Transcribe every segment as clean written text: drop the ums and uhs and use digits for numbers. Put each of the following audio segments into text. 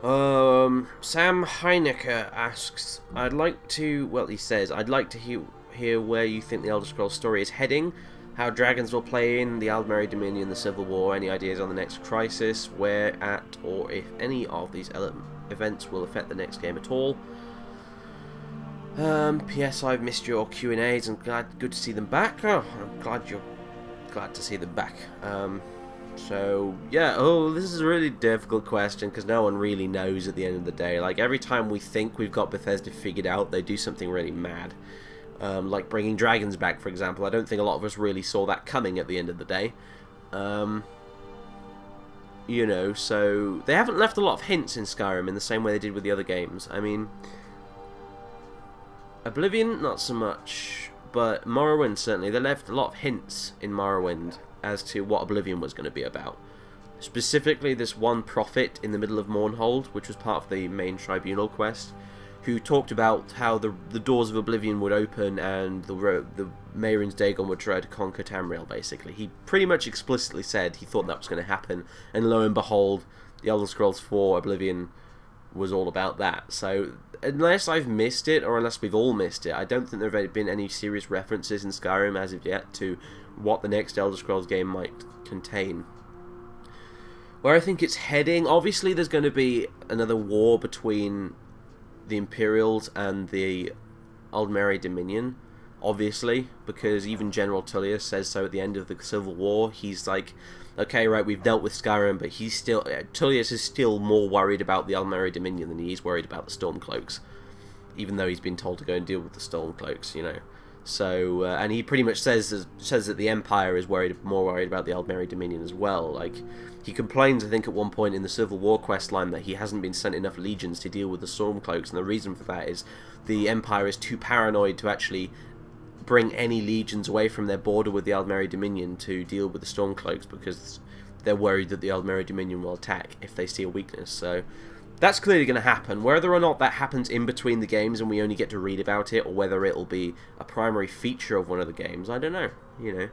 Sam Heinecker asks, he says, I'd like to hear where you think the Elder Scrolls story is heading, how dragons will play in the Aldmeri Dominion, the Civil War, any ideas on the next crisis, where at, or if any of these events will affect the next game at all. P.S. I've missed your Q&As and good to see them back. Oh, I'm glad to see them back. So, yeah, this is a really difficult question because no one really knows at the end of the day. Like, every time we think we've got Bethesda figured out, they do something really mad. Like bringing dragons back, for example. I don't think a lot of us really saw that coming at the end of the day. You know, so they haven't left a lot of hints in Skyrim in the same way they did with the other games. I mean, Oblivion, not so much, but Morrowind, certainly. They left a lot of hints in Morrowind as to what Oblivion was going to be about. Specifically, this one prophet in the middle of Mournhold, which was part of the main tribunal quest, who talked about how the doors of Oblivion would open and the Mehrunes Dagon would try to conquer Tamriel, basically. He pretty much explicitly said he thought that was going to happen, and lo and behold, the Elder Scrolls 4 Oblivion was all about that. So, unless I've missed it, or unless we've all missed it, I don't think there have been any serious references in Skyrim as of yet to what the next Elder Scrolls game might contain. Where I think it's heading, obviously there's going to be another war between the Imperials and the Aldmeri Dominion, obviously, because even General Tullius says so at the end of the Civil War. He's like, okay, right, we've dealt with Skyrim, but Tullius is still more worried about the Aldmeri Dominion than he is worried about the Stormcloaks, even though he's been told to go and deal with the Stormcloaks, you know. So, and he pretty much says that the Empire is more worried about the Aldmeri Dominion as well. Like, he complains, I think, at one point in the Civil War quest line that he hasn't been sent enough legions to deal with the Stormcloaks, and the reason for that is the Empire is too paranoid to actually bring any legions away from their border with the Aldmeri Dominion to deal with the Stormcloaks, because they're worried that the Aldmeri Dominion will attack if they see a weakness. So that's clearly going to happen. Whether or not that happens in between the games and we only get to read about it, or whether it'll be a primary feature of one of the games, I don't know. You know.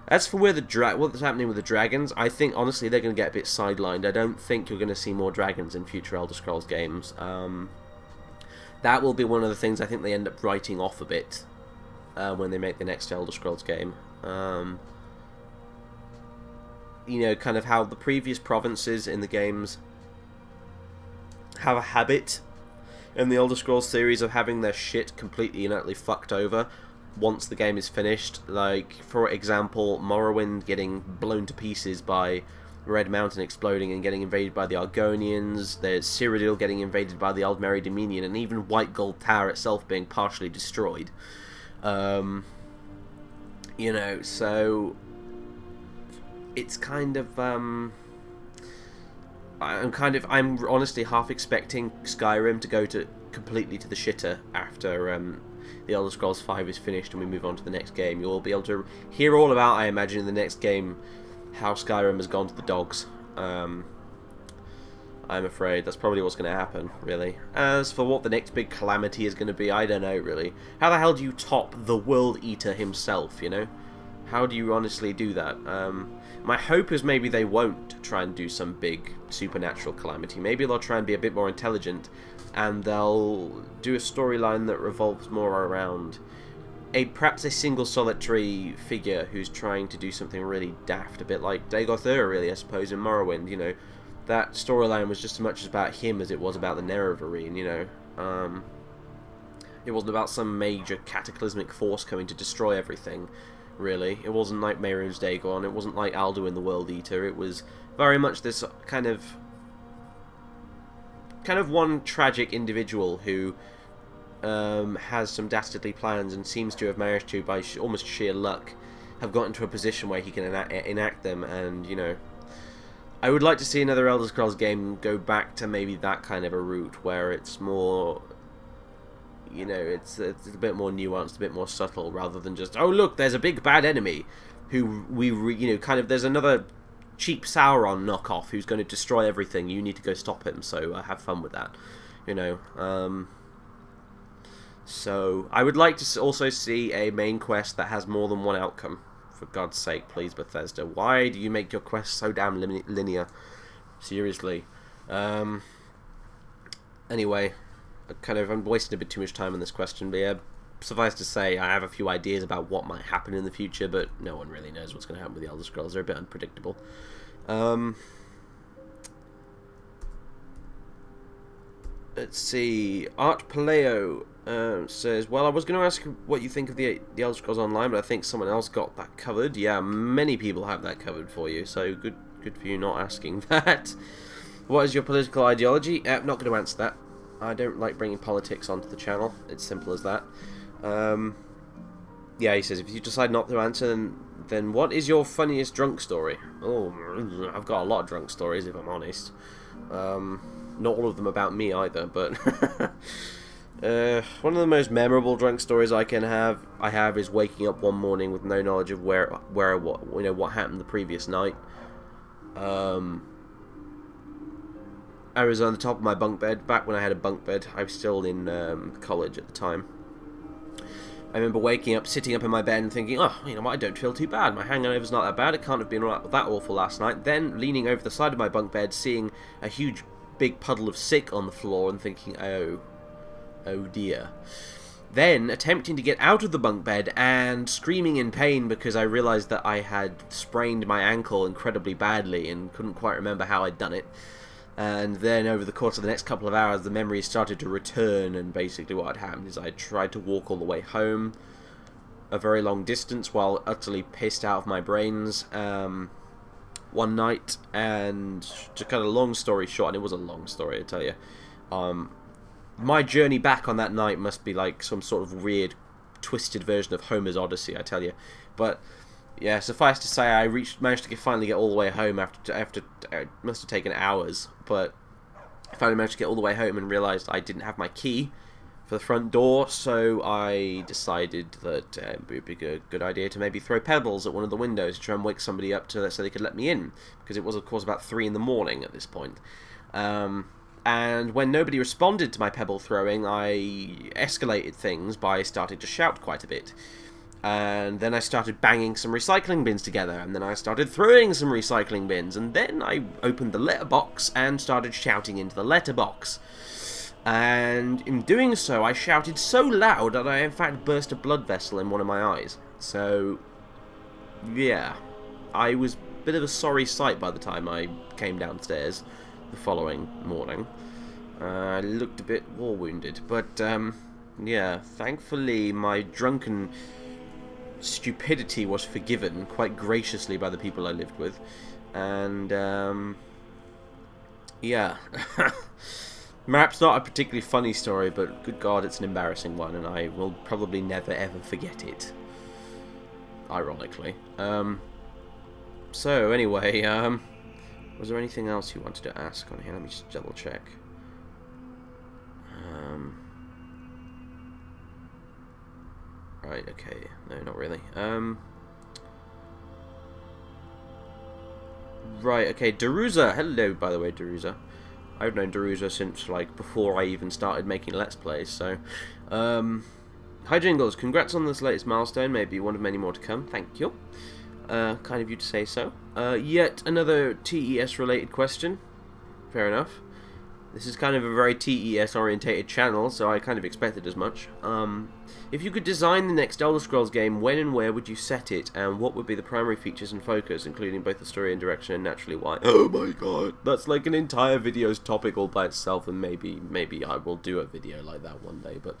As for what's happening with the dragons, I think honestly they're going to get a bit sidelined. I don't think you're going to see more dragons in future Elder Scrolls games. That will be one of the things I think they end up writing off a bit when they make the next Elder Scrolls game. You know, kind of how the previous provinces in the games have a habit in the Elder Scrolls series of having their shit completely and utterly fucked over once the game is finished. Like, for example, Morrowind getting blown to pieces by Red Mountain exploding and getting invaded by the Argonians, there's Cyrodiil getting invaded by the Aldmeri Dominion, and even White Gold Tower itself being partially destroyed. You know, so it's kind of, I'm honestly half expecting Skyrim to go completely to the shitter after the Elder Scrolls 5 is finished and we move on to the next game. You'll be able to hear all about, I imagine, in the next game, how Skyrim has gone to the dogs. I'm afraid that's probably what's going to happen, really. As for what the next big calamity is going to be, I don't know, really. How the hell do you top the World Eater himself, you know? How do you honestly do that? My hope is maybe they won't try and do some big supernatural calamity. Maybe they'll try and be a bit more intelligent, and they'll do a storyline that revolves more around perhaps a single solitary figure who's trying to do something really daft, a bit like Dagoth Ur, really, I suppose, in Morrowind. You know, that storyline was just as much about him as it was about the Nerevarine, you know. It wasn't about some major cataclysmic force coming to destroy everything, really. It wasn't like Mehrunes Dagon, it wasn't like Alduin the World Eater. It was very much this kind of one tragic individual who has some dastardly plans and seems to have managed to, by almost sheer luck, have gotten to a position where he can enact them. And, you know, I would like to see another Elder Scrolls game go back to maybe that kind of a route, where it's more, you know, it's a bit more nuanced, a bit more subtle, rather than just, oh look, there's a big bad enemy who you know, kind of, there's another cheap Sauron knockoff who's going to destroy everything, you need to go stop him, so have fun with that, you know. So I would like to also see a main quest that has more than one outcome. For God's sake, please, Bethesda, why do you make your quests so damn linear? Seriously. Anyway, I'm wasting a bit too much time on this question, but yeah, suffice to say, I have a few ideas about what might happen in the future, but no one really knows what's going to happen with the Elder Scrolls. They're a bit unpredictable. Let's see. Art Paleo says, well, I was going to ask what you think of the Elder Scrolls Online, but I think someone else got that covered. Yeah, many people have that covered for you, so good for you not asking that. What is your political ideology? Not going to answer that. I don't like bringing politics onto the channel. It's simple as that. Yeah, he says, if you decide not to answer, then what is your funniest drunk story? Oh, I've got a lot of drunk stories, if I'm honest. Not all of them about me either, but one of the most memorable drunk stories I have is waking up one morning with no knowledge of what happened the previous night. I was on the top of my bunk bed back when I had a bunk bed. I was still in college at the time. I remember waking up, sitting up in my bed and thinking, oh, you know what, I don't feel too bad. My hangover's not that bad. It can't have been that awful last night. Then, leaning over the side of my bunk bed, seeing a huge, big puddle of sick on the floor and thinking, oh dear. Then, attempting to get out of the bunk bed and screaming in pain because I realised that I had sprained my ankle incredibly badly and couldn't quite remember how I'd done it. And then over the course of the next couple of hours, the memories started to return, and basically what had happened is I tried to walk all the way home, a very long distance, while utterly pissed out of my brains, one night, and to cut a long story short, and it was a long story, I tell you, my journey back on that night must be like some sort of weird, twisted version of Homer's Odyssey, I tell you, but... yeah, suffice to say, I managed to finally get all the way home after it must have taken hours, but I finally managed to get all the way home and realised I didn't have my key for the front door, so I decided that it would be a good idea to maybe throw pebbles at one of the windows to try and wake somebody up so they could let me in, because it was, of course, about 3 in the morning at this point. And when nobody responded to my pebble throwing, I escalated things by starting to shout quite a bit. And then I started banging some recycling bins together, and then I started throwing some recycling bins, and then I opened the letterbox and started shouting into the letterbox. And in doing so, I shouted so loud that I in fact burst a blood vessel in one of my eyes. So, yeah, I was a bit of a sorry sight by the time I came downstairs the following morning. I looked a bit war-wounded, but, yeah, thankfully my drunken... stupidity was forgiven quite graciously by the people I lived with, and yeah, perhaps not a particularly funny story, but good God, it's an embarrassing one, and I will probably never ever forget it, ironically. So anyway, was there anything else you wanted to ask on here? Let me just double check. Right, okay. No, not really. Right, okay. Daruza! Hello, by the way, Daruza. I've known Daruza since, like, before I even started making Let's Plays, so... Hi, Jingles. Congrats on this latest milestone. Maybe one of many more to come. Thank you. Kind of you to say so. Yet another TES-related question. Fair enough. This is kind of a very TES-orientated channel, so I kind of expected as much. If you could design the next Elder Scrolls game, when and where would you set it, and what would be the primary features and focus, including both the story and direction, and naturally why? Oh my god, that's like an entire video's topic all by itself, and maybe I will do a video like that one day, but...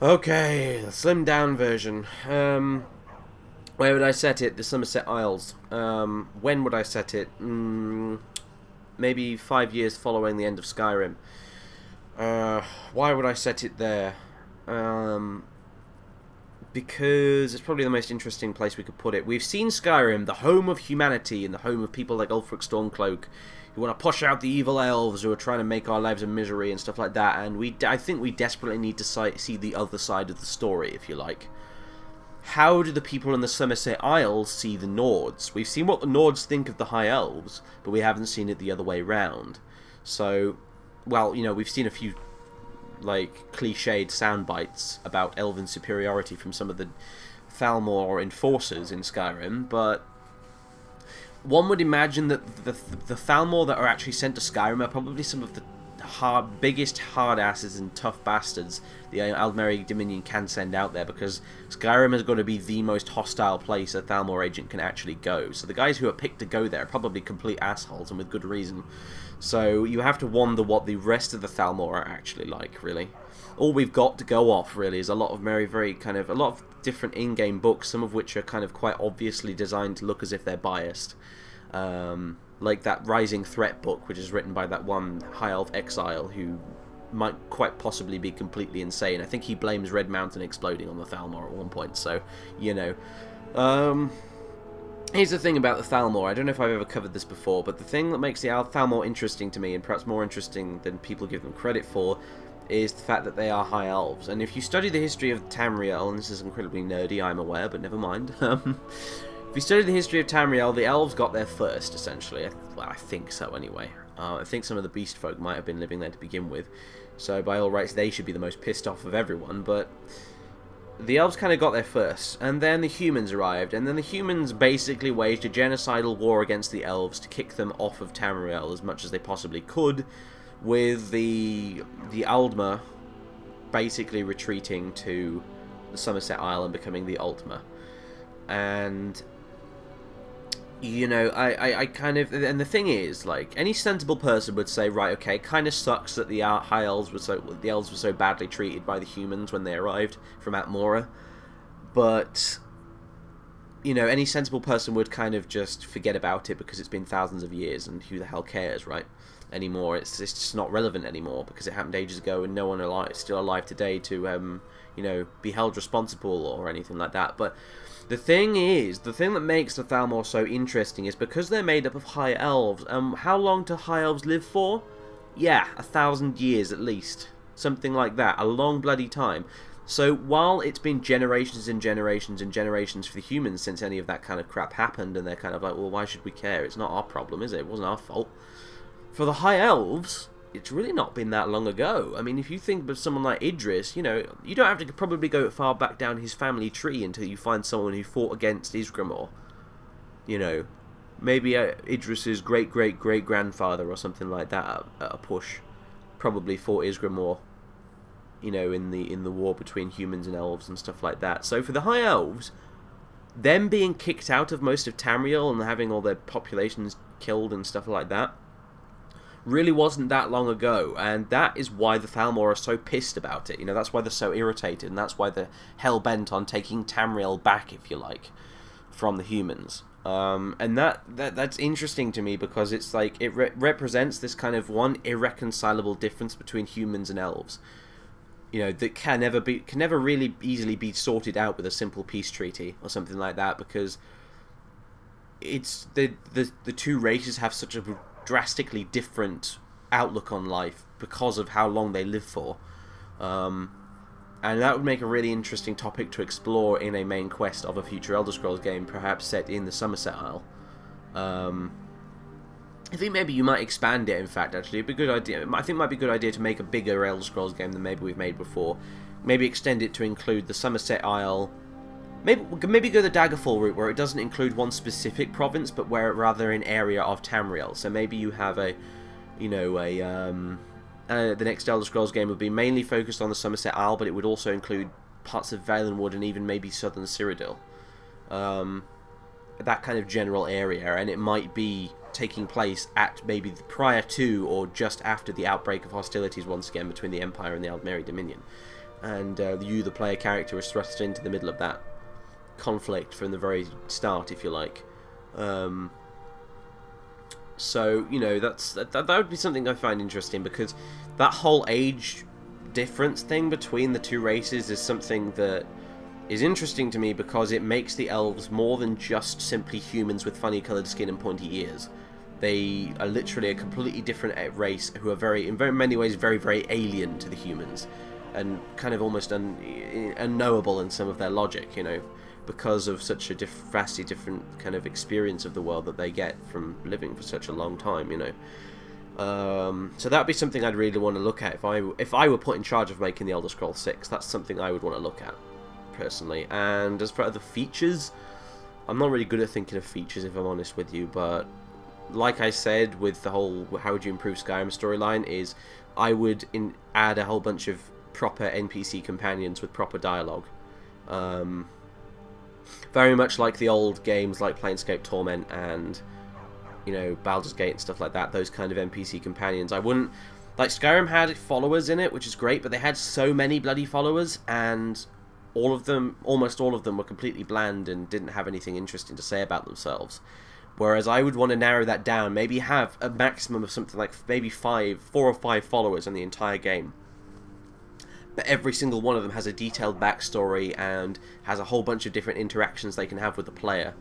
okay, the slimmed down version. Where would I set it? The Somerset Isles. When would I set it? Maybe 5 years following the end of Skyrim. Why would I set it there? Because it's probably the most interesting place we could put it. We've seen Skyrim, the home of humanity and the home of people like Ulfric Stormcloak, who want to push out the evil elves who are trying to make our lives a misery and stuff like that, and I think we desperately need to see the other side of the story, if you like. How do the people in the Somerset Isles see the Nords? We've seen what the Nords think of the High Elves, but we haven't seen it the other way round. So, well, you know, we've seen a few, like, cliched sound bites about elven superiority from some of the Thalmor enforcers in Skyrim, but one would imagine that the Thalmor that are actually sent to Skyrim are probably some of the biggest hard asses and tough bastards the Aldmeri Dominion can send out there, because Skyrim has got to be the most hostile place a Thalmor agent can actually go. So the guys who are picked to go there are probably complete assholes, and with good reason. So you have to wonder what the rest of the Thalmor are actually like, really. All we've got to go off, really, is a lot of a lot of different in-game books, some of which are kind of quite obviously designed to look as if they're biased. Like that Rising Threat book, which is written by that one High Elf exile who might quite possibly be completely insane. I think he blames Red Mountain exploding on the Thalmor at one point, so, you know. Here's the thing about the Thalmor. I don't know if I've ever covered this before, but the thing that makes the Thalmor interesting to me, and perhaps more interesting than people give them credit for, is the fact that they are High Elves. And if you study the history of Tamriel, and this is incredibly nerdy, I'm aware, but never mind. If you study the history of Tamriel, the elves got there first, essentially. Well, I think so, anyway. I think some of the beast folk might have been living there to begin with, so by all rights they should be the most pissed off of everyone, but the elves kind of got there first, and then the humans arrived, and then the humans basically waged a genocidal war against the elves to kick them off of Tamriel as much as they possibly could, with the Aldmer basically retreating to the Somerset Isle and becoming the Altmer. And, you know, I kind of, and the thing is, like, any sensible person would say, right, okay, it kind of sucks that the High Elves were so badly treated by the humans when they arrived from Atmora, but, you know, any sensible person would kind of just forget about it because it's been thousands of years, and who the hell cares, right? Anymore, it's just not relevant anymore because it happened ages ago, and no one is still alive today to, you know, be held responsible or anything like that. But the thing is, the thing that makes the Thalmor so interesting is because they're made up of High Elves. How long do High Elves live for? Yeah, 1,000 years at least. Something like that. A long bloody time. So while it's been generations and generations and generations for the humans since any of that kind of crap happened, and they're kind of like, well, why should we care? It's not our problem, is it? It wasn't our fault. For the High Elves, it's really not been that long ago. I mean, if you think of someone like Idris, you know, you don't have to probably go far back down his family tree until you find someone who fought against Isgramor. You know, maybe Idris's great-great-great-grandfather or something like that at a push probably fought Isgramor, you know, in the war between humans and elves and stuff like that. So for the High Elves, them being kicked out of most of Tamriel and having all their populations killed and stuff like that really wasn't that long ago, and that is why the Thalmor are so pissed about it. You know, that's why they're so irritated, and that's why they're hell-bent on taking Tamriel back, if you like, from the humans. And that's interesting to me because it's like, it represents this kind of one irreconcilable difference between humans and elves. You know, that can never really easily be sorted out with a simple peace treaty or something like that, because it's the two races have such a drastically different outlook on life because of how long they live for, and that would make a really interesting topic to explore in a main quest of a future Elder Scrolls game, perhaps set in the Somerset Isle. I think maybe you might expand it, in fact, actually. It'd be a good idea. I think it might be a good idea to make a bigger Elder Scrolls game than maybe we've made before. Maybe extend it to include the Somerset Isle. Maybe go the Daggerfall route, where it doesn't include one specific province, but where rather an area of Tamriel. So maybe you have a, you know, the next Elder Scrolls game would be mainly focused on the Somerset Isle, but it would also include parts of Valenwood and even maybe southern Cyrodiil. That kind of general area, and it might be taking place at maybe prior to or just after the outbreak of hostilities once again between the Empire and the Aldmeri Dominion. And you, the player character, is thrust into the middle of that conflict from the very start, if you like. So, you know, that would be something I find interesting, because that whole age difference thing between the two races is something that is interesting to me, because it makes the elves more than just simply humans with funny coloured skin and pointy ears. They are literally a completely different race who are in very many ways very, very alien to the humans, and kind of almost unknowable in some of their logic, you know, because of such a vastly different kind of experience of the world that they get from living for such a long time, you know. So that would be something I'd really want to look at if I were put in charge of making the Elder Scrolls 6. That's something I would want to look at, personally. And as for other features, I'm not really good at thinking of features, if I'm honest with you, but like I said, with the whole how would you improve Skyrim storyline, is I would add a whole bunch of proper NPC companions with proper dialogue. Very much like the old games like Planescape Torment and, you know, Baldur's Gate and stuff like that, those kind of NPC companions. I wouldn't... Like, Skyrim had followers in it, which is great, but they had so many bloody followers, and all of them, almost all of them, were completely bland and didn't have anything interesting to say about themselves. Whereas I would want to narrow that down, maybe have a maximum of something like maybe 4 or 5 followers in the entire game. But every single one of them has a detailed backstory and has a whole bunch of different interactions they can have with the player.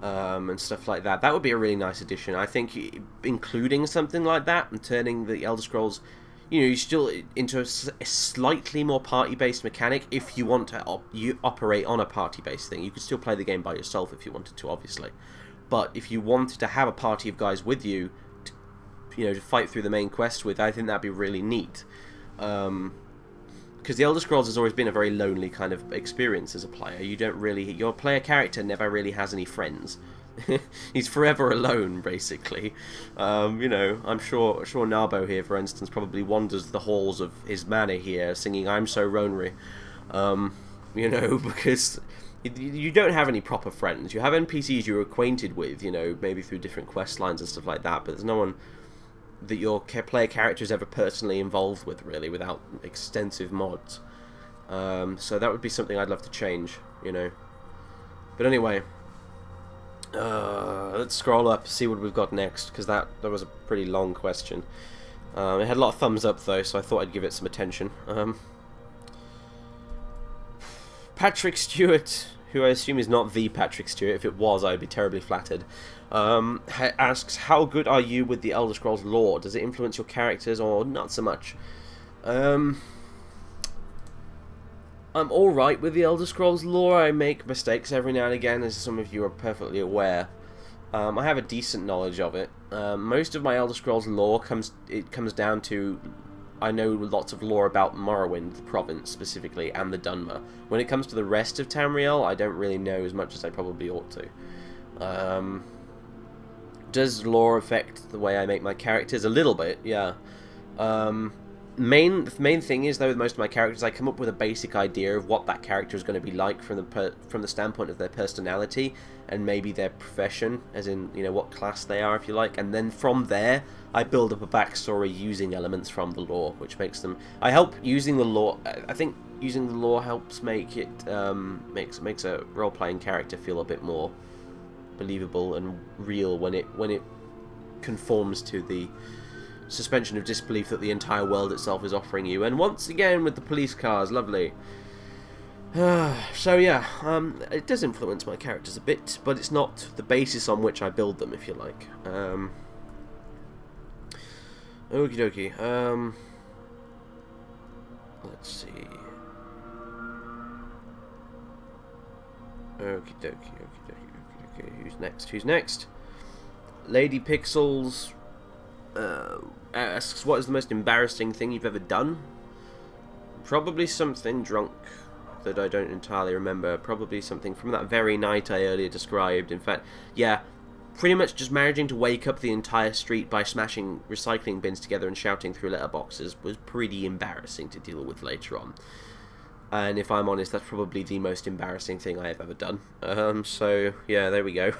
And stuff like that. That would be a really nice addition. I think including something like that and turning the Elder Scrolls, you know, still into a slightly more party-based mechanic. If you want to operate on a party-based thing, you could still play the game by yourself if you wanted to, obviously. But if you wanted to have a party of guys with you, to, you know, to fight through the main quest with, I think that'd be really neat. Because the Elder Scrolls has always been a very lonely kind of experience as a player. You don't really... Your player character never really has any friends. He's forever alone, basically. You know, I'm sure Narbo here, for instance, probably wanders the halls of his manor here, singing "I'm So Ronry." You know, because you don't have any proper friends. You have NPCs you're acquainted with, you know, maybe through different quest lines and stuff like that, but there's no one that your player character is ever personally involved with, really, without extensive mods. So that would be something I'd love to change, you know. But anyway, let's scroll up, see what we've got next, because that was a pretty long question. It had a lot of thumbs up, though, so I thought I'd give it some attention. Patrick Stewart, who I assume is not the Patrick Stewart. If it was, I'd be terribly flattered. Asks, how good are you with the Elder Scrolls lore? Does it influence your characters or not so much? I'm alright with the Elder Scrolls lore. I make mistakes every now and again, as some of you are perfectly aware. I have a decent knowledge of it. Most of my Elder Scrolls lore comes down to... I know lots of lore about Morrowind, the province specifically, and the Dunmer. When it comes to the rest of Tamriel, I don't really know as much as I probably ought to. Does lore affect the way I make my characters? A little bit, yeah. The main thing is, though, with most of my characters, I come up with a basic idea of what that character is going to be like from the standpoint of their personality and maybe their profession, as in, you know, what class they are, if you like, and then from there I build up a backstory using elements from the lore, which makes them... I help using the lore... I think using the lore helps make it... makes a role-playing character feel a bit more believable and real when it conforms to the suspension of disbelief that the entire world itself is offering you. And once again with the police cars, lovely. So yeah, it does influence my characters a bit, but it's not the basis on which I build them, if you like. Okie dokie. Let's see. Okie dokie, okie dokie, okie dokie. Who's next? Lady Pixels asks, what is the most embarrassing thing you've ever done? Probably something drunk that I don't entirely remember. Probably something from that very night I earlier described. In fact, yeah, pretty much just managing to wake up the entire street by smashing recycling bins together and shouting through letterboxes was pretty embarrassing to deal with later on. And if I'm honest, that's probably the most embarrassing thing I have ever done. So, yeah, there we go.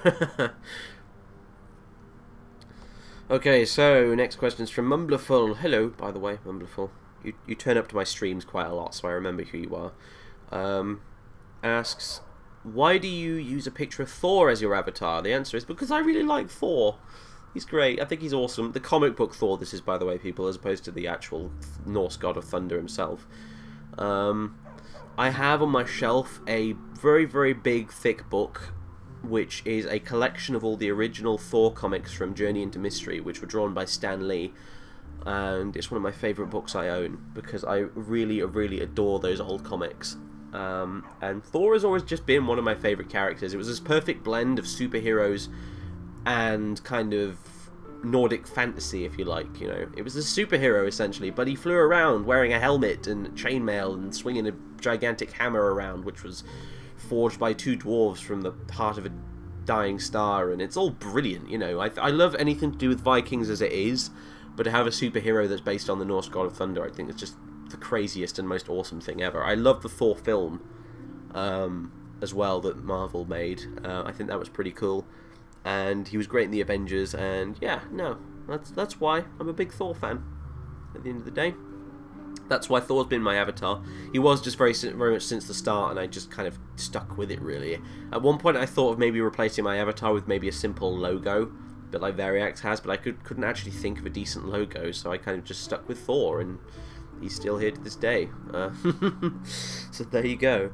Okay, so, next question's from Mumblerful. Hello, by the way, Mumblerful. You turn up to my streams quite a lot, so I remember who you are. Asks, why do you use a picture of Thor as your avatar? The answer is because I really like Thor. He's great. I think he's awesome. The comic book Thor, this is, by the way, people, as opposed to the actual Norse god of thunder himself. I have on my shelf a very, very big, thick book, which is a collection of all the original Thor comics from Journey into Mystery, which were drawn by Stan Lee. And it's one of my favourite books I own, because I really, really adore those old comics. And Thor has always just been one of my favourite characters. It was this perfect blend of superheroes and kind of Nordic fantasy, if you like, you know. It was a superhero, essentially, but he flew around wearing a helmet and chainmail and swinging a gigantic hammer around, which was forged by two dwarves from the heart of a dying star, and it's all brilliant, you know. I love anything to do with Vikings as it is, but to have a superhero that's based on the Norse god of thunder, I think it's just the craziest and most awesome thing ever. I love the Thor film as well that Marvel made. I think that was pretty cool, and he was great in the Avengers, and yeah, no, that's why I'm a big Thor fan at the end of the day. That's why Thor's been my avatar. He was just very much since the start, and I just kind of stuck with it, really. At one point I thought of maybe replacing my avatar with maybe a simple logo, a bit like Variax has, but I couldn't actually think of a decent logo, so I kind of just stuck with Thor, and he's still here to this day. So there you go.